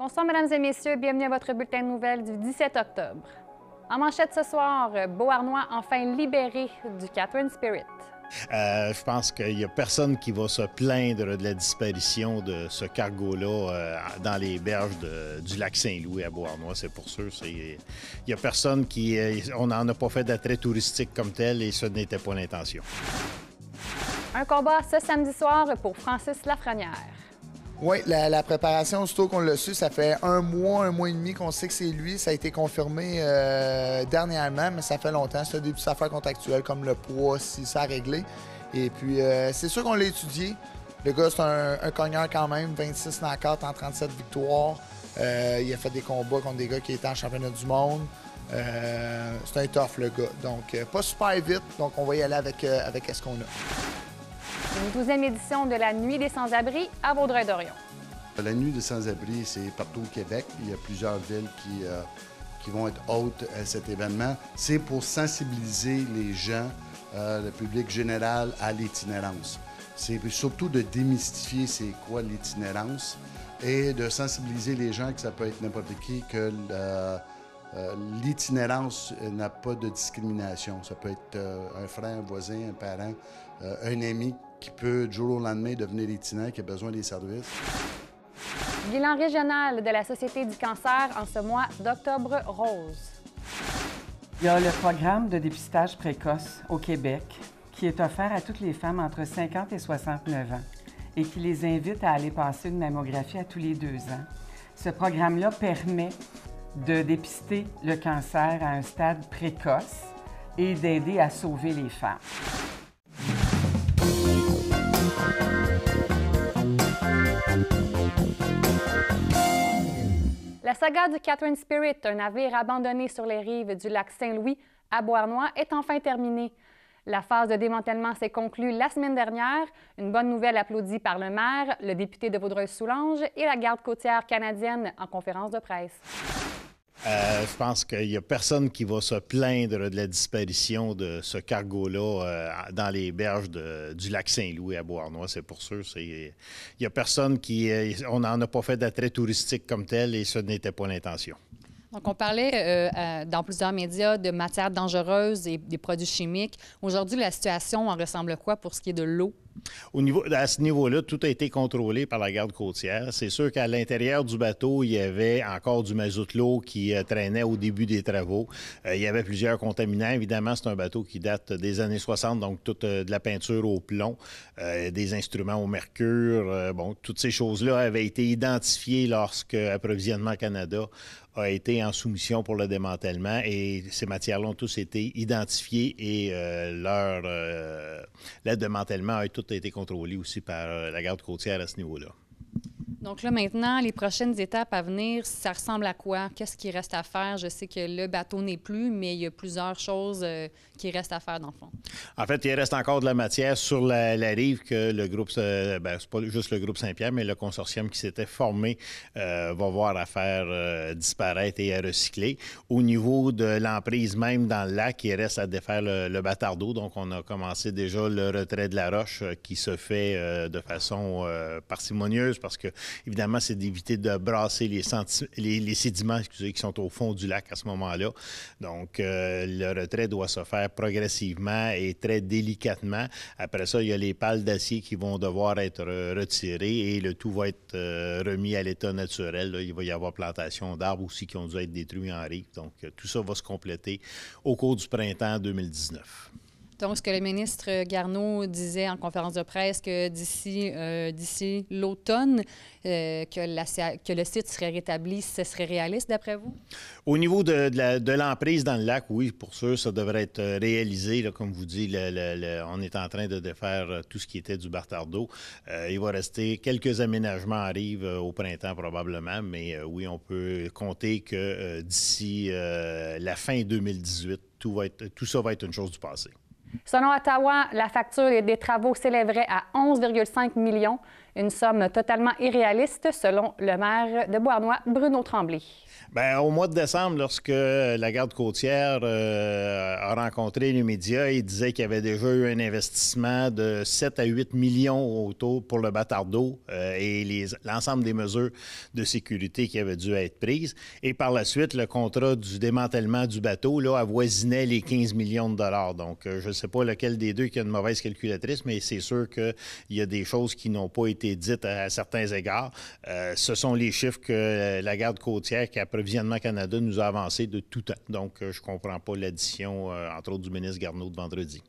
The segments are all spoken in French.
Bonsoir, mesdames et messieurs. Bienvenue à votre bulletin de nouvelles du 17 octobre. En manchette ce soir, Beauharnois enfin libéré du Catherine Spirit. Je pense qu'il n'y a personne qui va se plaindre de la disparition de ce cargo-là dans les berges du lac Saint-Louis à Beauharnois, c'est pour sûr. Il n'y a personne qui... on n'en a pas fait d'attrait touristique comme tel et ce n'était pas l'intention. Un combat ce samedi soir pour Francis Lafrenière. Oui, la préparation, aussitôt qu'on l'a su, ça fait un mois et demi qu'on sait que c'est lui. Ça a été confirmé dernièrement, mais ça fait longtemps. C'est un début d'affaires contractuelles comme le poids, si ça a réglé. Et puis, c'est sûr qu'on l'a étudié. Le gars, c'est un cogneur quand même, 26 knockouts en 37 victoires. Il a fait des combats contre des gars qui étaient en championnat du monde. C'est un tough, le gars. Donc, pas super vite, donc on va y aller avec ce qu'on a. Une 12e édition de la Nuit des Sans-Abri à Vaudreuil-Dorion. La Nuit des Sans-Abri, c'est partout au Québec. Il y a plusieurs villes qui vont être hôtes à cet événement. C'est pour sensibiliser les gens, le public général, à l'itinérance. C'est surtout de démystifier c'est quoi l'itinérance et de sensibiliser les gens que ça peut être n'importe qui, que l'itinérance n'a pas de discrimination. Ça peut être un frère, un voisin, un parent, un ami qui peut, du jour au lendemain, devenir itinérant, qui a besoin des services. Bilan régional de la Société du cancer en ce mois d'octobre rose. Il y a le programme de dépistage précoce au Québec qui est offert à toutes les femmes entre 50 et 69 ans et qui les invite à aller passer une mammographie à tous les 2 ans. Ce programme-là permet de dépister le cancer à un stade précoce et d'aider à sauver les femmes. La saga du Catherine Spirit, un navire abandonné sur les rives du lac Saint-Louis à Beauharnois, est enfin terminée. La phase de démantèlement s'est conclue la semaine dernière. Une bonne nouvelle applaudie par le maire, le député de Vaudreuil-Soulanges et la garde côtière canadienne en conférence de presse. Je pense qu'il n'y a personne qui va se plaindre de la disparition de ce cargo-là dans les berges du lac Saint-Louis à Beauharnois, c'est pour sûr. Il n'y a personne qui... on n'en a pas fait d'attrait touristique comme tel et ce n'était pas l'intention. Donc, on parlait dans plusieurs médias de matières dangereuses et des produits chimiques. Aujourd'hui, la situation en ressemble à quoi pour ce qui est de l'eau? À ce niveau-là, tout a été contrôlé par la garde côtière. C'est sûr qu'à l'intérieur du bateau, il y avait encore du mazout-l'eau qui traînait au début des travaux. Il y avait plusieurs contaminants. Évidemment, c'est un bateau qui date des années 60, donc toute de la peinture au plomb, des instruments au mercure. Bon, toutes ces choses-là avaient été identifiées lorsque Approvisionnement Canada a été en soumission pour le démantèlement et ces matières-là ont tous été identifiées et le démantèlement a tout été contrôlé aussi par la garde côtière à ce niveau-là. Donc là, maintenant, les prochaines étapes à venir, ça ressemble à quoi? Qu'est-ce qui reste à faire? Je sais que le bateau n'est plus, mais il y a plusieurs choses qui restent à faire dans le fond. En fait, il reste encore de la matière sur la rive que le groupe, c'est pas juste le groupe Saint-Pierre, mais le consortium qui s'était formé va voir à faire disparaître et à recycler. Au niveau de l'emprise même dans le lac, il reste à défaire le bâtard d'eau. Donc, on a commencé déjà le retrait de la roche qui se fait de façon parcimonieuse parce que évidemment, c'est d'éviter de brasser les sédiments qui sont au fond du lac à ce moment-là. Donc, le retrait doit se faire progressivement et très délicatement. Après ça, il y a les pales d'acier qui vont devoir être retirées et le tout va être remis à l'état naturel. Là, il va y avoir plantation d'arbres aussi qui ont dû être détruits en rive. Donc, tout ça va se compléter au cours du printemps 2019. Donc, ce que le ministre Garneau disait en conférence de presse, que d'ici l'automne, que le site serait rétabli, ce serait réaliste d'après vous? Au niveau de l'emprise dans le lac, oui, pour sûr, ça devrait être réalisé. Là, comme vous dites, on est en train de défaire tout ce qui était du bâtard d'eau. Il va rester quelques aménagements en rive au printemps probablement, mais oui, on peut compter que d'ici la fin 2018, tout ça va être une chose du passé. Selon Ottawa, la facture des travaux s'élèverait à 11,5 millions. Une somme totalement irréaliste, selon le maire de Beauharnois, Bruno Tremblay. Bien, au mois de décembre, lorsque la garde côtière a rencontré les médias, il disait qu'il y avait déjà eu un investissement de 7 à 8 millions autour pour le bâtard d'eau et l'ensemble des mesures de sécurité qui avaient dû être prises. Et par la suite, le contrat du démantèlement du bateau là, avoisinait les 15 millions de dollars. Donc, je ne sais pas lequel des deux qui a une mauvaise calculatrice, mais c'est sûr qu'il y a des choses qui n'ont pas été dites à certains égards. Ce sont les chiffres que la garde côtière qui Approvisionnement Canada nous a avancé de tout temps. Donc, je ne comprends pas l'addition, entre autres, du ministre Garneau de vendredi.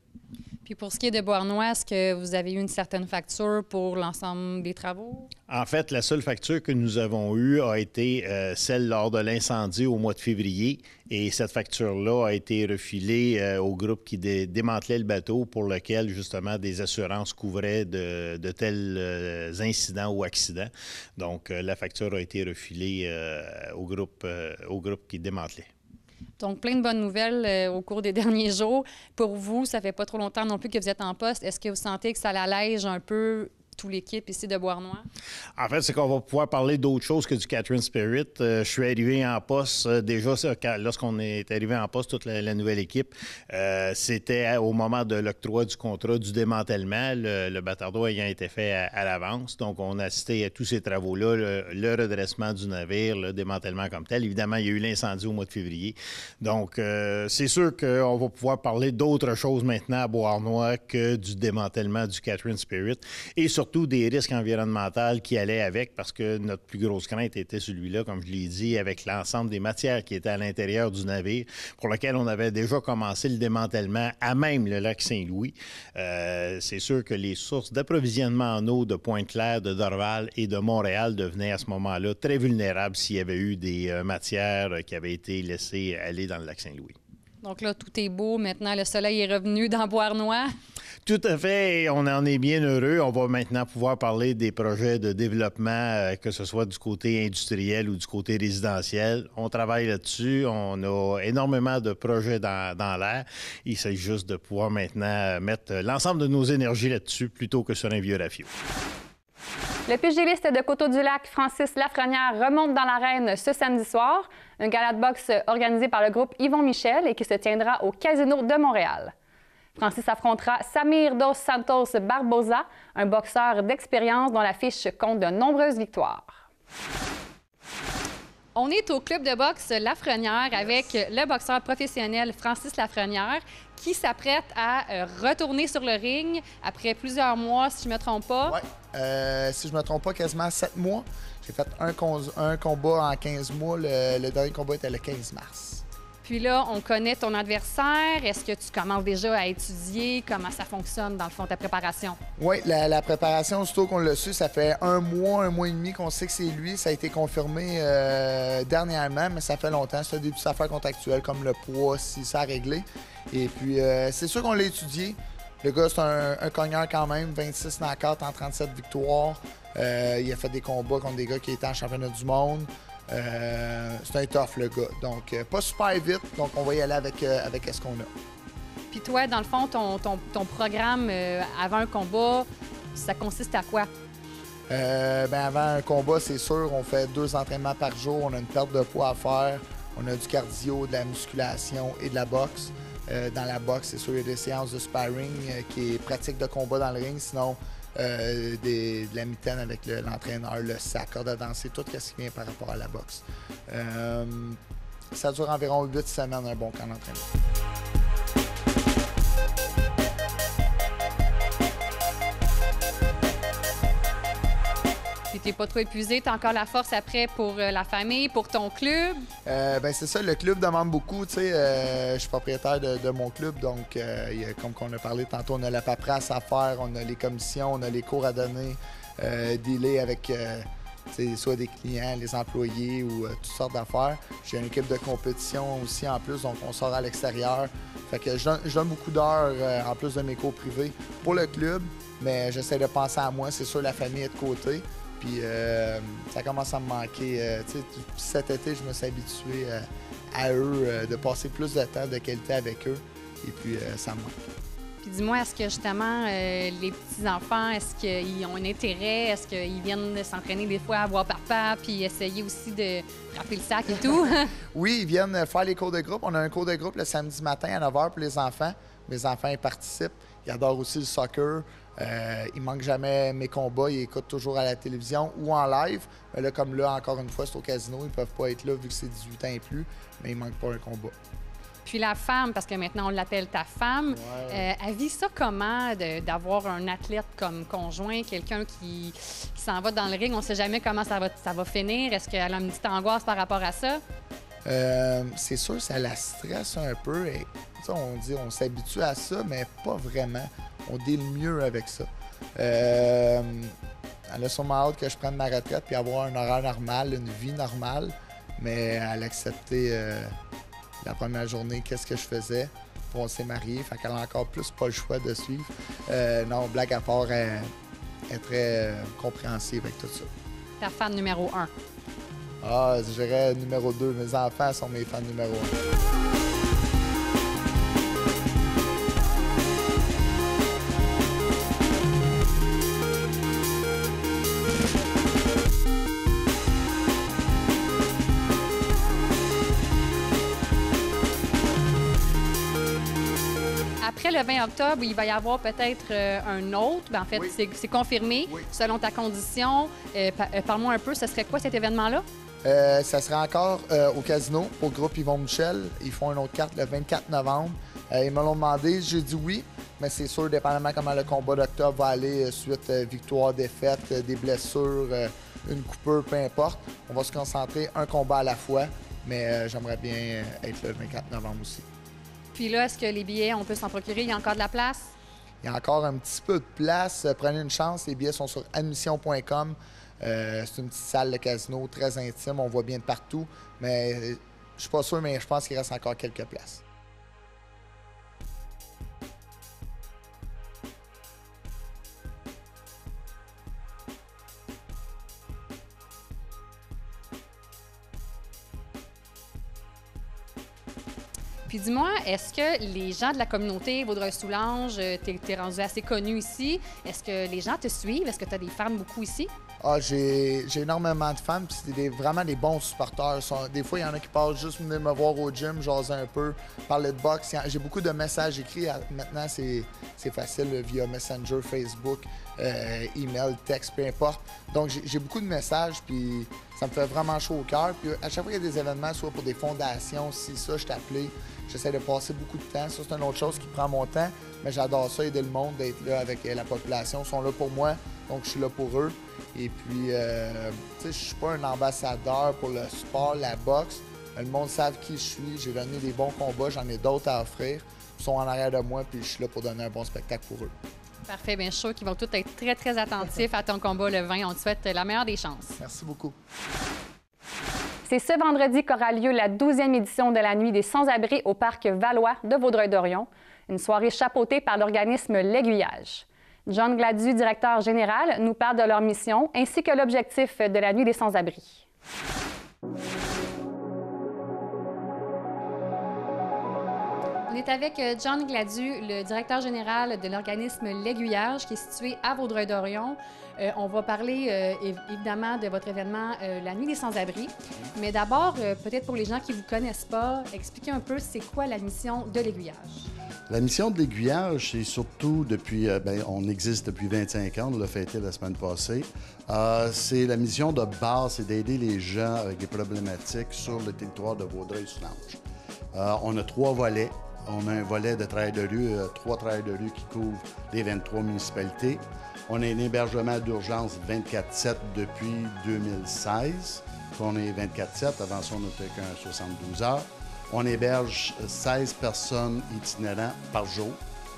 Puis pour ce qui est de Beauharnois, est-ce que vous avez eu une certaine facture pour l'ensemble des travaux? En fait, la seule facture que nous avons eue a été celle lors de l'incendie au mois de février. Et cette facture-là a été refilée au groupe qui démantelait le bateau pour lequel, justement, des assurances couvraient de tels incidents ou accidents. Donc, la facture a été refilée au groupe qui démantelait. Donc, plein de bonnes nouvelles au cours des derniers jours. Pour vous, ça fait pas trop longtemps non plus que vous êtes en poste. Est-ce que vous sentez que ça allège un peu toute l'équipe ici de Beauharnois? En fait, c'est qu'on va pouvoir parler d'autre chose que du Catherine Spirit. Je suis arrivé en poste déjà, lorsqu'on est arrivé en poste, toute la nouvelle équipe, c'était au moment de l'octroi du contrat du démantèlement, le bâtard d'eau ayant été fait à l'avance. Donc, on a assisté à tous ces travaux-là, le redressement du navire, le démantèlement comme tel. Évidemment, il y a eu l'incendie au mois de février. Donc, c'est sûr qu'on va pouvoir parler d'autre chose maintenant à Beauharnois que du démantèlement du Catherine Spirit et surtout des risques environnementaux qui allaient avec, parce que notre plus grosse crainte était celui-là, comme je l'ai dit, avec l'ensemble des matières qui étaient à l'intérieur du navire, pour lequel on avait déjà commencé le démantèlement à même le lac Saint-Louis. C'est sûr que les sources d'approvisionnement en eau de Pointe-Claire, de Dorval et de Montréal devenaient à ce moment-là très vulnérables s'il y avait eu des matières qui avaient été laissées aller dans le lac Saint-Louis. Donc là, tout est beau. Maintenant, le soleil est revenu dans Beauharnois. Tout à fait. Et on en est bien heureux. On va maintenant pouvoir parler des projets de développement, que ce soit du côté industriel ou du côté résidentiel. On travaille là-dessus. On a énormément de projets dans l'air. Il s'agit juste de pouvoir maintenant mettre l'ensemble de nos énergies là-dessus plutôt que sur un vieux rafio. Le pugiliste de Coteau-du-Lac, Francis Lafrenière, remonte dans l'arène ce samedi soir. Un gala de boxe organisé par le groupe Yvon Michel et qui se tiendra au Casino de Montréal. Francis affrontera Samir dos Santos Barbosa, un boxeur d'expérience dont la fiche compte de nombreuses victoires. On est au club de boxe Lafrenière avec le boxeur professionnel Francis Lafrenière qui s'apprête à retourner sur le ring après plusieurs mois, si je ne me trompe pas. Oui, si je ne me trompe pas, quasiment 7 mois. J'ai fait un combat en 15 mois. Le dernier combat était le 15 mars. Puis là, on connaît ton adversaire. Est-ce que tu commences déjà à étudier comment ça fonctionne, dans le fond, ta préparation? Oui, la préparation, surtout qu'on l'a su, ça fait un mois et demi qu'on sait que c'est lui. Ça a été confirmé dernièrement, mais ça fait longtemps. C'est des petites affaires contractuelles comme le poids, si ça a réglé. Et puis, c'est sûr qu'on l'a étudié. Le gars, c'est un cogneur quand même, 26 knockouts en 37 victoires. Il a fait des combats contre des gars qui étaient en championnat du monde. C'est un tough, le gars. Donc, pas super vite. Donc, on va y aller avec ce qu'on a. Puis toi, dans le fond, ton programme avant un combat, ça consiste à quoi? Avant un combat, c'est sûr, on fait 2 entraînements par jour. On a une perte de poids à faire. On a du cardio, de la musculation et de la boxe. Dans la boxe, c'est sûr, il y a des séances de sparring qui est pratique de combat dans le ring. Sinon, de la mitaine avec l'entraîneur, le sac, corde à danser, tout ce qui vient par rapport à la boxe. Ça dure environ 8 semaines, un bon camp d'entraînement. Puis t'es pas trop épuisé, t'as encore la force après pour la famille, pour ton club? C'est ça, le club demande beaucoup. Tu sais, je suis propriétaire de mon club, donc comme on a parlé tantôt, on a la paperasse à faire, on a les commissions, on a les cours à donner, dealer avec soit des clients, les employés ou toutes sortes d'affaires. J'ai une équipe de compétition aussi en plus, donc on sort à l'extérieur. Fait que je donne beaucoup d'heures en plus de mes cours privés pour le club, mais j'essaie de penser à moi, c'est sûr, la famille est de côté. Puis ça commence à me manquer. Cet été, je me suis habitué à eux, de passer plus de temps de qualité avec eux. Et puis ça me manque. Puis dis-moi, est-ce que justement, les petits-enfants, est-ce qu'ils ont un intérêt? Est-ce qu'ils viennent s'entraîner des fois à voir papa, puis essayer aussi de frapper le sac et tout? Oui, ils viennent faire les cours de groupe. On a un cours de groupe le samedi matin à 9 h pour les enfants. Mes enfants, ils participent. Ils adorent aussi le soccer. Ils ne manquent jamais mes combats. Ils écoutent toujours à la télévision ou en live. Mais là, comme là, encore une fois, c'est au casino. Ils ne peuvent pas être là vu que c'est 18 ans et plus. Mais ils ne manquent pas un combat. Puis la femme, parce que maintenant on l'appelle ta femme, elle vit ça comment d'avoir un athlète comme conjoint, quelqu'un qui s'en va dans le ring? On ne sait jamais comment ça va finir. Est-ce qu'elle a une petite angoisse par rapport à ça? C'est sûr, ça la stresse un peu. Et, on dit on s'habitue à ça, mais pas vraiment. On deal mieux avec ça. Elle a sûrement hâte que je prenne ma retraite puis avoir un horaire normal, une vie normale, mais elle a accepté la première journée qu'est-ce que je faisais. Puis on s'est mariés, fait qu'elle a encore plus pas le choix de suivre. Non, blague à part, elle est très compréhensive avec tout ça. Ta fan numéro 1. Ah, je dirais numéro 2. Mes enfants sont mes fans numéro 1. Après le 20 octobre, il va y avoir peut-être un autre. En fait, oui. c'est confirmé, oui. Selon ta condition. Parle-moi un peu, ce serait quoi cet événement-là? Ça sera encore au casino, au groupe Yvon Michel. Ils font une autre carte le 24 novembre. Ils me l'ont demandé, j'ai dit oui, mais c'est sûr, dépendamment comment le combat d'octobre va aller, suite victoire, défaite, des blessures, une coupure, peu importe. On va se concentrer un combat à la fois, mais j'aimerais bien être le 24 novembre aussi. Puis là, est-ce que les billets, on peut s'en procurer? Il y a encore de la place? Il y a encore un petit peu de place. Prenez une chance. Les billets sont sur admission.com. C'est une petite salle de casino très intime. On voit bien de partout. Mais je suis pas sûr, mais je pense qu'il reste encore quelques places. Puis dis-moi, est-ce que les gens de la communauté Vaudreuil-Soulanges, t'es rendu assez connu ici? Est-ce que les gens te suivent? Est-ce que tu as des fans beaucoup ici? Ah, j'ai énormément de fans, puis c'est vraiment des bons supporters. Des fois, il y en a qui passent juste venir me voir au gym, jaser un peu, parler de boxe. J'ai beaucoup de messages écrits. Maintenant, c'est facile via Messenger, Facebook, email, texte, peu importe. Donc, j'ai beaucoup de messages, puis ça me fait vraiment chaud au cœur. Puis à chaque fois qu'il y a des événements, soit pour des fondations, si ça, je t'appelais. J'essaie de passer beaucoup de temps. Ça, c'est une autre chose qui prend mon temps, mais j'adore ça, aider le monde, d'être là avec la population. Ils sont là pour moi, donc je suis là pour eux. Et puis, tu sais, je suis pas un ambassadeur pour le sport, la boxe. Le monde sait qui je suis. J'ai donné des bons combats, j'en ai d'autres à offrir. Ils sont en arrière de moi, puis je suis là pour donner un bon spectacle pour eux. Parfait. Bien, je suis sûr qu'ils vont tous être très, très attentifs à ton combat le 20. On te souhaite la meilleure des chances. Merci beaucoup. C'est ce vendredi qu'aura lieu la 12e édition de la Nuit des Sans-Abri au Parc Valois de Vaudreuil-Dorion, une soirée chapeautée par l'organisme L'Aiguillage. John Gladu, directeur général, nous parle de leur mission ainsi que l'objectif de la Nuit des Sans-Abri. On est avec John Gladu, le directeur général de l'organisme L'Aiguillage, qui est situé à Vaudreuil-Dorion. On va parler évidemment de votre événement La Nuit des Sans-Abri. Mais d'abord, peut-être pour les gens qui ne vous connaissent pas, expliquez un peu c'est quoi la mission de l'Aiguillage. La mission de l'Aiguillage, c'est surtout depuis, on existe depuis 25 ans, on l'a fêté la semaine passée. C'est la mission de base, c'est d'aider les gens avec des problématiques sur le territoire de Vaudreuil-Soulanges. On a 3 volets. On a un volet de travail de rue, 3 travailleurs de rue qui couvrent les 23 municipalités. On a un hébergement d'urgence 24/7 depuis 2016. On est 24/7, avant ça on n'était qu'un 72 heures. On héberge 16 personnes itinérantes par jour,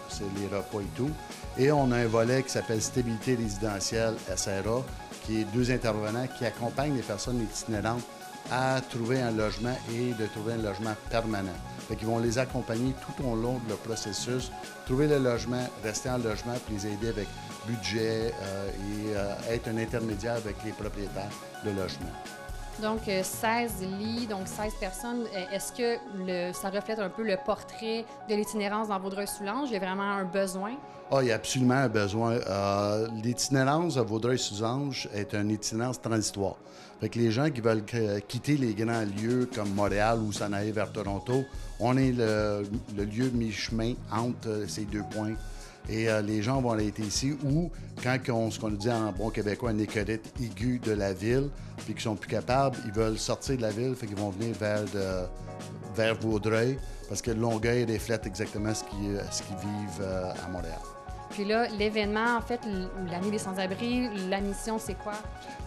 c'est les repas et tout. Et on a un volet qui s'appelle Stabilité résidentielle SRA, qui est 2 intervenants qui accompagnent les personnes itinérantes à trouver un logement et de trouver un logement permanent. Fait qu'ils vont les accompagner tout au long de leur processus, trouver le logement, rester en logement, puis les aider avec budget et être un intermédiaire avec les propriétaires de logement. Donc, 16 lits, donc 16 personnes. Est-ce que ça reflète un peu le portrait de l'itinérance dans Vaudreuil-Soulanges? Il y a vraiment un besoin? Ah, il y a absolument un besoin. L'itinérance à Vaudreuil-Soulanges est une itinérance transitoire. Fait que les gens qui veulent quitter les grands lieux comme Montréal ou s'en aller vers Toronto, on est le lieu mi-chemin entre ces deux points. Et les gens vont aller ici ou quand ils ont ce qu'on dit en bon québécois, un écœurite aigu de la ville, puis qu'ils sont plus capables, ils veulent sortir de la ville, fait qu'ils vont venir vers Vaudreuil, parce que Longueuil reflète exactement ce qu'ils vivent à Montréal. Puis là, l'événement, en fait, la Nuit des sans-abri, la mission, c'est quoi?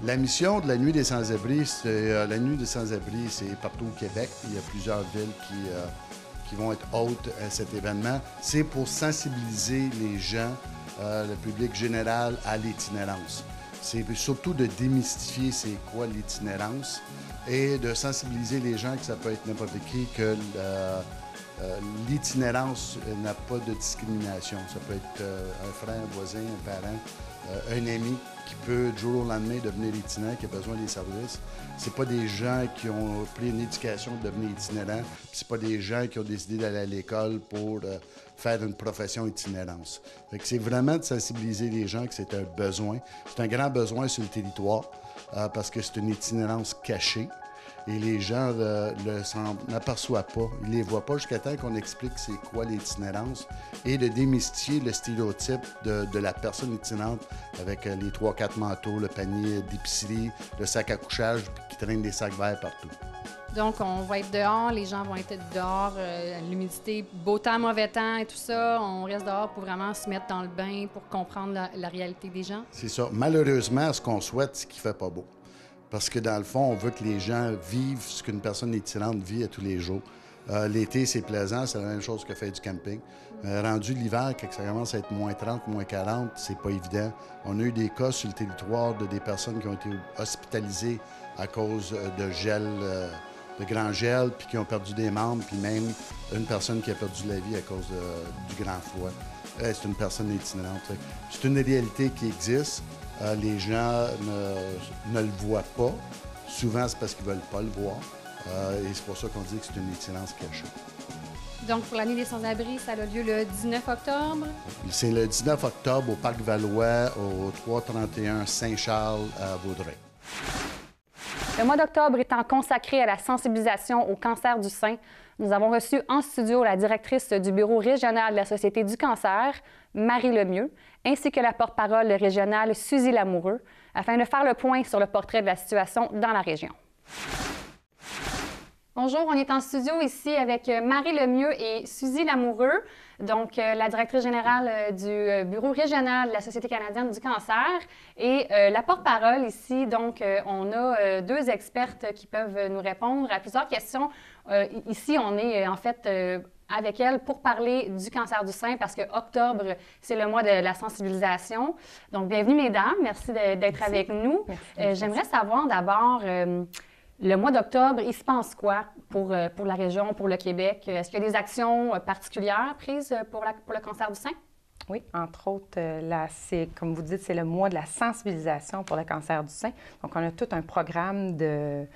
La mission de la Nuit des sans-abri, la Nuit des sans-abri, c'est partout au Québec. Il y a plusieurs villes qui vont être hôtes à cet événement. C'est pour sensibiliser les gens, le public général, à l'itinérance. C'est surtout de démystifier c'est quoi l'itinérance et de sensibiliser les gens que ça peut être n'importe qui, que l'itinérance n'a pas de discrimination. Ça peut être un frère, un voisin, un parent, un ami qui peut, du jour au lendemain, devenir itinérant, qui a besoin des services. C'est pas des gens qui ont pris une éducation de devenir itinérant. C'est pas des gens qui ont décidé d'aller à l'école pour faire une profession itinérance. Fait que c'est vraiment de sensibiliser les gens que c'est un besoin. C'est un grand besoin sur le territoire parce que c'est une itinérance cachée. Et les gens ne s'en aperçoivent pas. Ils ne les voient pas jusqu'à temps qu'on explique c'est quoi l'itinérance et de démystifier le stéréotype de la personne itinérante avec les 3-4 manteaux, le panier d'épicerie, le sac à couchage qui traîne des sacs verts partout. Donc, on va être dehors, les gens vont être dehors, l'humidité, beau temps, mauvais temps et tout ça. On reste dehors pour vraiment se mettre dans le bain, pour comprendre la réalité des gens. C'est ça. Malheureusement, ce qu'on souhaite, c'est qu'il ne fait pas beau. Parce que dans le fond, on veut que les gens vivent ce qu'une personne itinérante vit à tous les jours. L'été, c'est plaisant, c'est la même chose que faire du camping. Rendu l'hiver, quand ça commence à être moins 30, moins 40, c'est pas évident. On a eu des cas sur le territoire de des personnes qui ont été hospitalisées à cause de gel, de grand gel, puis qui ont perdu des membres, puis même une personne qui a perdu la vie à cause du grand froid. C'est une personne itinérante. C'est une réalité qui existe. Les gens ne le voient pas. Souvent, c'est parce qu'ils ne veulent pas le voir. Et c'est pour ça qu'on dit que c'est une itinérance cachée. Donc, pour la Nuit des sans-abri, ça a lieu le 19 octobre? C'est le 19 octobre au Parc Valois, au 331 Saint-Charles à Vaudreuil. Le mois d'octobre étant consacré à la sensibilisation au cancer du sein, nous avons reçu en studio la directrice du bureau régional de la Société du cancer, Marie Lemieux, ainsi que la porte-parole régionale, Suzy Lamoureux, afin de faire le point sur le portrait de la situation dans la région. Bonjour, on est en studio ici avec Marie Lemieux et Suzy Lamoureux, donc la directrice générale du bureau régional de la Société canadienne du cancer et la porte-parole ici. Donc, on a deux expertes qui peuvent nous répondre à plusieurs questions. Ici, on est en fait avec elles pour parler du cancer du sein parce que octobre, c'est le mois de la sensibilisation. Donc, bienvenue mesdames, merci d'être avec nous. J'aimerais savoir d'abord... le mois d'octobre, il se passe quoi pour la région, pour le Québec? Est-ce qu'il y a des actions particulières prises pour le cancer du sein? Oui, entre autres, là, c'est, comme vous dites, c'est le mois de la sensibilisation pour le cancer du sein. Donc, on a tout un programme de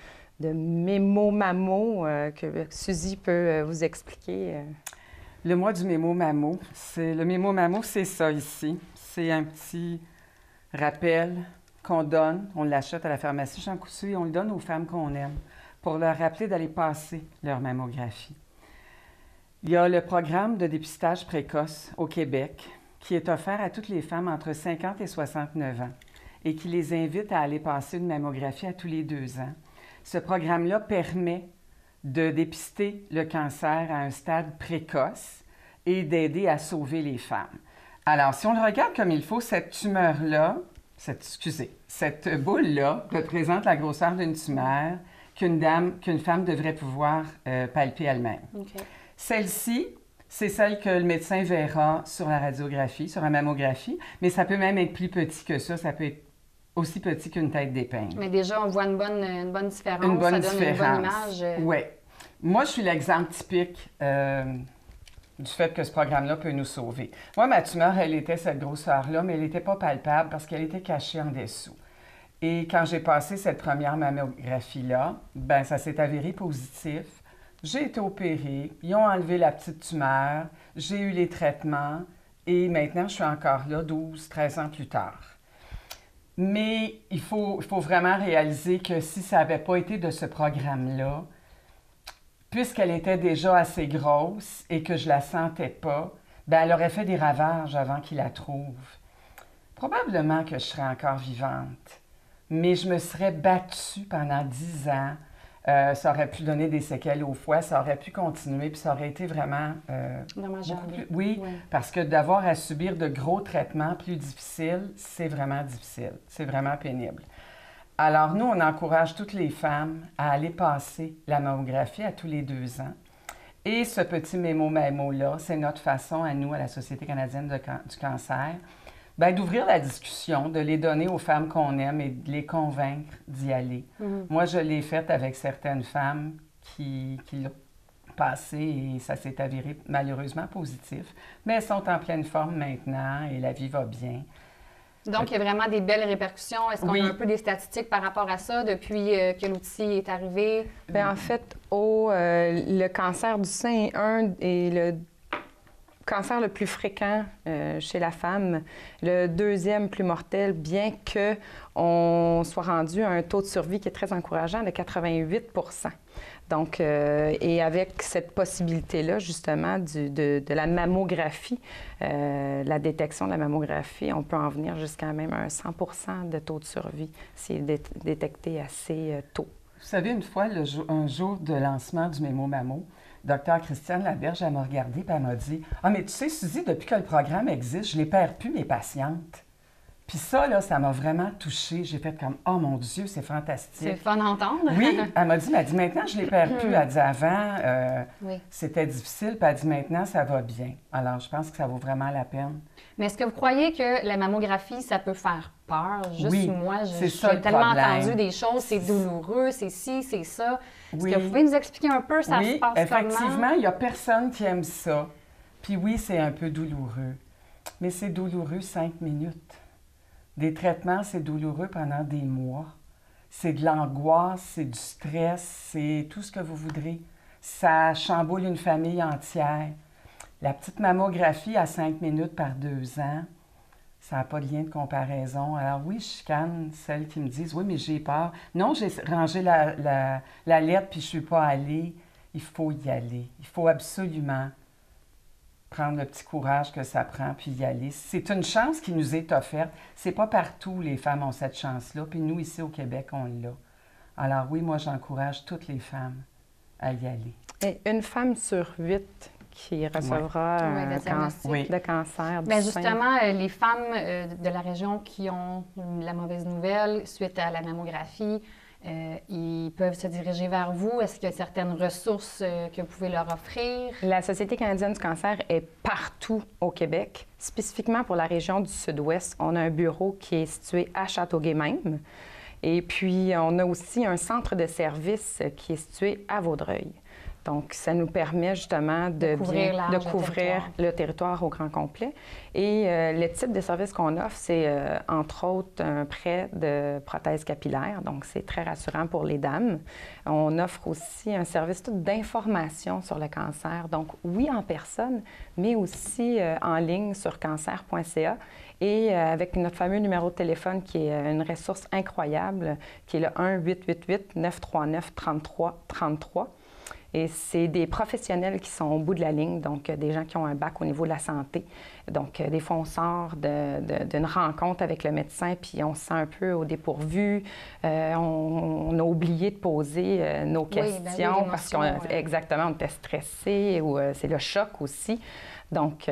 mémo-mamo que Suzy peut vous expliquer. Le mois du mémo-mamo, le mémo-mamo, c'est ça ici. C'est un petit rappel qu'on donne, on l'achète à la pharmacie Jean Coutu et on le donne aux femmes qu'on aime pour leur rappeler d'aller passer leur mammographie. Il y a le programme de dépistage précoce au Québec qui est offert à toutes les femmes entre 50 et 69 ans et qui les invite à aller passer une mammographie à tous les 2 ans. Ce programme-là permet de dépister le cancer à un stade précoce et d'aider à sauver les femmes. Alors, si on le regarde comme il faut, cette tumeur-là, cette boule-là représente la grosseur d'une tumeur qu'une femme devrait pouvoir palper elle-même. Okay. Celle-ci, c'est celle que le médecin verra sur la radiographie, sur la mammographie, mais ça peut même être plus petit que ça. Ça peut être aussi petit qu'une tête d'épingle. Mais déjà, on voit une bonne différence. Une bonne ça donne différence. Une bonne image. Oui. Moi, je suis l'exemple typique du fait que ce programme-là peut nous sauver. Moi, ma tumeur, elle était cette grosseur-là, mais elle n'était pas palpable parce qu'elle était cachée en dessous. Et quand j'ai passé cette première mammographie-là, ben ça s'est avéré positif. J'ai été opérée, ils ont enlevé la petite tumeur, j'ai eu les traitements et maintenant je suis encore là 12, 13 ans plus tard. Mais il faut vraiment réaliser que si ça n'avait pas été de ce programme-là, puisqu'elle était déjà assez grosse et que je la sentais pas, ben elle aurait fait des ravages avant qu'il la trouve. Probablement que je serais encore vivante, mais je me serais battue pendant 10 ans. Ça aurait pu donner des séquelles au foie, ça aurait pu continuer, puis ça aurait été vraiment... dommageable. Oui, parce que d'avoir à subir de gros traitements plus difficiles, c'est vraiment difficile, c'est vraiment pénible. Alors, nous, on encourage toutes les femmes à aller passer la mammographie à tous les 2 ans. Et ce petit mémo-là, c'est notre façon à nous, à la Société canadienne du cancer, bien, d'ouvrir la discussion, de les donner aux femmes qu'on aime et de les convaincre d'y aller. Moi, je l'ai faite avec certaines femmes qui l'ont passé et ça s'est avéré malheureusement positif. Mais elles sont en pleine forme maintenant et la vie va bien. Donc, il y a vraiment des belles répercussions. Est-ce qu'on Oui. a un peu des statistiques par rapport à ça depuis que l'outil est arrivé? Bien, en fait, le cancer du sein est le cancer le plus fréquent chez la femme, le deuxième plus mortel, bien qu'on soit rendu à un taux de survie qui est très encourageant de 88 %. Donc, et avec cette possibilité-là, justement, de la mammographie, la détection de la mammographie, on peut en venir jusqu'à même un 100 % de taux de survie s'il est détecté assez tôt. Vous savez, une fois, un jour de lancement du Mémo-Mammo, Dr. Christiane Laberge, elle m'a regardée et elle m'a dit « Ah, mais tu sais, Suzy, depuis que le programme existe, je ne les perds plus, mes patientes. » Puis ça, là, ça m'a vraiment touchée. J'ai fait comme « Oh mon Dieu, c'est fantastique. » C'est fun d'entendre. Oui, elle m'a dit « Maintenant, je ne les perds plus. » Elle dit « Avant, Oui. c'était difficile. » Puis elle dit « Maintenant, ça va bien. » Alors, je pense que ça vaut vraiment la peine. Mais est-ce que vous croyez que la mammographie, ça peut faire peur? Juste Oui, moi, c'est ça j'ai le tellement problème. entendu des choses, c'est douloureux, c'est ci, c'est ça. Est-ce Oui. que vous pouvez nous expliquer un peu ça se Oui, passe effectivement, comment? il n'y a personne qui aime ça. Puis oui, c'est un peu douloureux. Mais c'est douloureux 5 minutes. Des traitements, c'est douloureux pendant des mois. C'est de l'angoisse, c'est du stress, c'est tout ce que vous voudrez. Ça chamboule une famille entière. La petite mammographie à 5 minutes par 2 ans, ça n'a pas de lien de comparaison. Alors oui, je chicane celles qui me disent « Oui, mais j'ai peur. » Non, j'ai rangé la lettre puis je ne suis pas allée. Il faut y aller. Il faut absolument prendre le petit courage que ça prend puis y aller. C'est une chance qui nous est offerte. C'est pas partout où les femmes ont cette chance-là. Puis nous, ici au Québec, on l'a. Alors oui, moi, j'encourage toutes les femmes à y aller. Et une femme sur 8 qui recevra Oui, un le diagnostic. Oui. de cancer du Bien, sein. justement, les femmes de la région qui ont la mauvaise nouvelle suite à la mammographie, ils peuvent se diriger vers vous. Est-ce qu'il y a certaines ressources que vous pouvez leur offrir? La Société canadienne du cancer est partout au Québec. Spécifiquement pour la région du Sud-Ouest, on a un bureau qui est situé à Châteauguay même. Et puis, on a aussi un centre de service qui est situé à Vaudreuil. Donc, ça nous permet justement de couvrir le territoire au grand complet. Et le type de service qu'on offre, c'est entre autres un prêt de prothèses capillaires. Donc, c'est très rassurant pour les dames. On offre aussi un service d'information sur le cancer. Donc, oui, en personne, mais aussi en ligne sur cancer.ca. Et avec notre fameux numéro de téléphone qui est une ressource incroyable, qui est le 1-888-939-3333. Et c'est des professionnels qui sont au bout de la ligne, donc des gens qui ont un bac au niveau de la santé. Donc, des fois, on sort d'une rencontre avec le médecin, puis on se sent un peu au dépourvu. On a oublié de poser nos questions parce qu'on exactement, on était stressé ou c'est le choc aussi. Donc,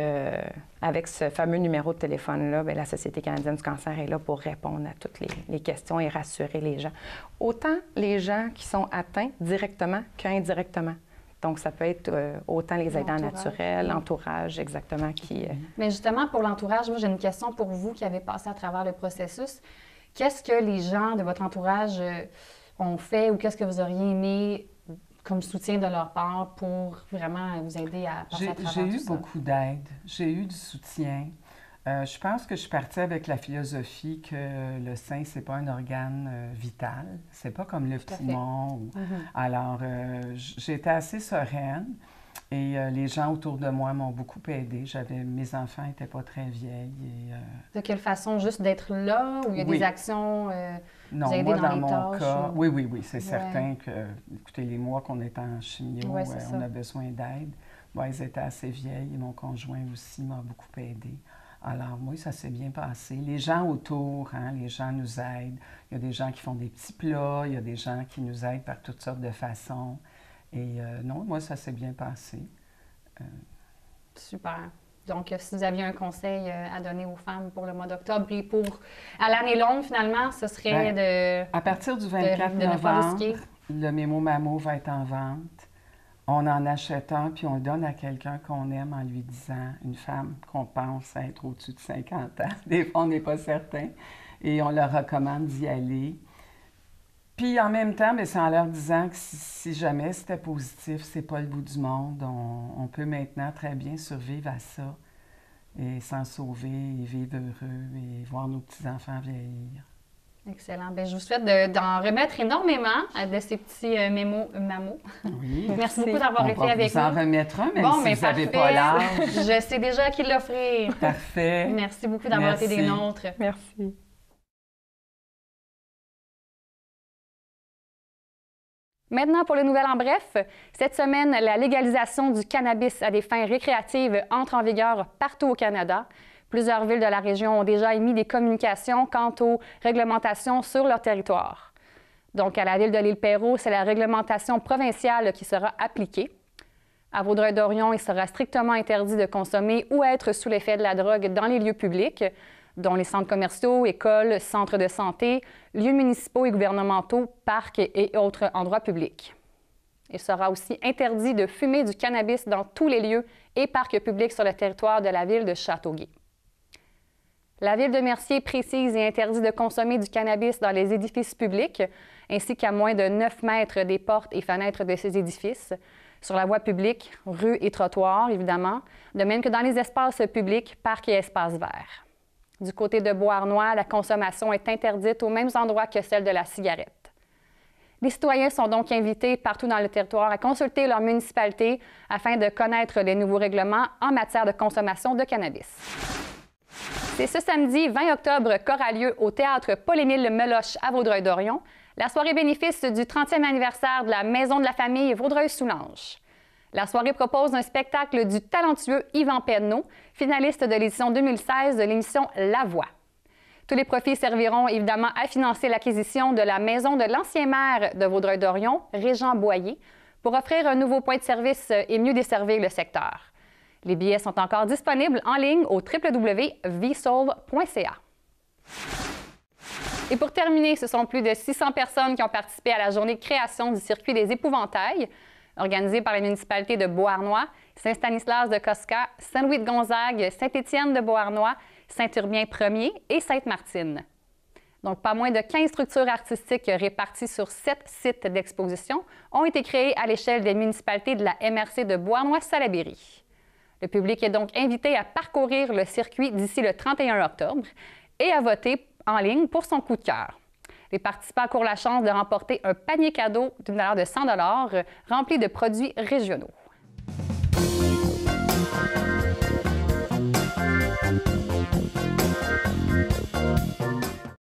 avec ce fameux numéro de téléphone-là, bien, la Société canadienne du cancer est là pour répondre à toutes les questions et rassurer les gens. Autant les gens qui sont atteints directement qu'indirectement. Donc, ça peut être autant les aidants naturels, l'entourage, exactement, qui... Mais justement, pour l'entourage, moi, j'ai une question pour vous qui avez passé à travers le processus. Qu'est-ce que les gens de votre entourage ont fait ou qu'est-ce que vous auriez aimé comme soutien de leur part pour vraiment vous aider à passer à travers tout ça? J'ai eu beaucoup d'aide, j'ai eu du soutien. Je pense que je suis partie avec la philosophie que le sein, c'est pas un organe vital. C'est pas comme le poumon. Alors, j'étais assez sereine et les gens autour de moi m'ont beaucoup aidée. Mes enfants n'étaient pas très vieilles. De quelle façon? Juste d'être là ou il y a des actions non, vous aider moi, dans dans les mon tâches? cas, oui, c'est certain que, écoutez, les mois qu'on est en chimio, on a besoin d'aide. Bon, elles étaient assez vieilles et mon conjoint aussi m'a beaucoup aidée. Alors, oui, ça s'est bien passé. Les gens autour, les gens nous aident. Il y a des gens qui font des petits plats, il y a des gens qui nous aident par toutes sortes de façons. Et non, moi, ça s'est bien passé. Super. Donc, si vous aviez un conseil à donner aux femmes pour le mois d'octobre et à l'année longue, finalement, ce serait à partir du 24 novembre, le Mémo Mamo va être en vente. On en achète un, puis on le donne à quelqu'un qu'on aime en lui disant, une femme qu'on pense être au-dessus de 50 ans. Des fois, on n'est pas certain. Et on leur recommande d'y aller. Puis en même temps, c'est en leur disant que si jamais c'était positif, c'est pas le bout du monde. On peut maintenant très bien survivre à ça et s'en sauver et vivre heureux et voir nos petits-enfants vieillir. Excellent. Bien, je vous souhaite d'en remettre énormément de ces petits mémos Mamo. Oui. Merci beaucoup d'avoir été avec nous. On va vous en remettre un, même si vous n'avez pas l'âge. Je sais déjà qui l'offrir. Parfait. Merci beaucoup d'avoir été des nôtres. Merci. Maintenant, pour le nouvel en bref, cette semaine, la légalisation du cannabis à des fins récréatives entre en vigueur partout au Canada. Plusieurs villes de la région ont déjà émis des communications quant aux réglementations sur leur territoire. Donc, à la ville de l'Île-Perrot, c'est la réglementation provinciale qui sera appliquée. À Vaudreuil-Dorion, il sera strictement interdit de consommer ou être sous l'effet de la drogue dans les lieux publics, dont les centres commerciaux, écoles, centres de santé, lieux municipaux et gouvernementaux, parcs et autres endroits publics. Il sera aussi interdit de fumer du cannabis dans tous les lieux et parcs publics sur le territoire de la ville de Châteauguay. La Ville de Mercier précise et interdit de consommer du cannabis dans les édifices publics, ainsi qu'à moins de 9 mètres des portes et fenêtres de ces édifices, sur la voie publique, rues et trottoirs, évidemment, de même que dans les espaces publics, parcs et espaces verts. Du côté de Beauharnois, la consommation est interdite aux mêmes endroits que celle de la cigarette. Les citoyens sont donc invités partout dans le territoire à consulter leur municipalité afin de connaître les nouveaux règlements en matière de consommation de cannabis. C'est ce samedi 20 octobre qu'aura lieu au théâtre Paul-Émile Meloche à Vaudreuil-Dorion la soirée bénéfice du 30e anniversaire de la Maison de la famille Vaudreuil-Soulanges. La soirée propose un spectacle du talentueux Yvan Penneau, finaliste de l'édition 2016 de l'émission La Voix. Tous les profits serviront évidemment à financer l'acquisition de la maison de l'ancien maire de Vaudreuil-Dorion, Régent Boyer, pour offrir un nouveau point de service et mieux desservir le secteur. Les billets sont encore disponibles en ligne au www.vsolve.ca. Et pour terminer, ce sont plus de 600 personnes qui ont participé à la journée de création du circuit des épouvantails, organisée par les municipalités de Beauharnois, Saint-Stanislas de Kostka, Saint-Louis-de-Gonzague, Saint-Étienne de Beauharnois, Saint-Urbien-Ier et Sainte-Martine. Donc, pas moins de 15 structures artistiques réparties sur 7 sites d'exposition ont été créées à l'échelle des municipalités de la MRC de Beauharnois-Salaberry. Le public est donc invité à parcourir le circuit d'ici le 31 octobre et à voter en ligne pour son coup de cœur. Les participants courent la chance de remporter un panier cadeau d'une valeur de 100 $ rempli de produits régionaux.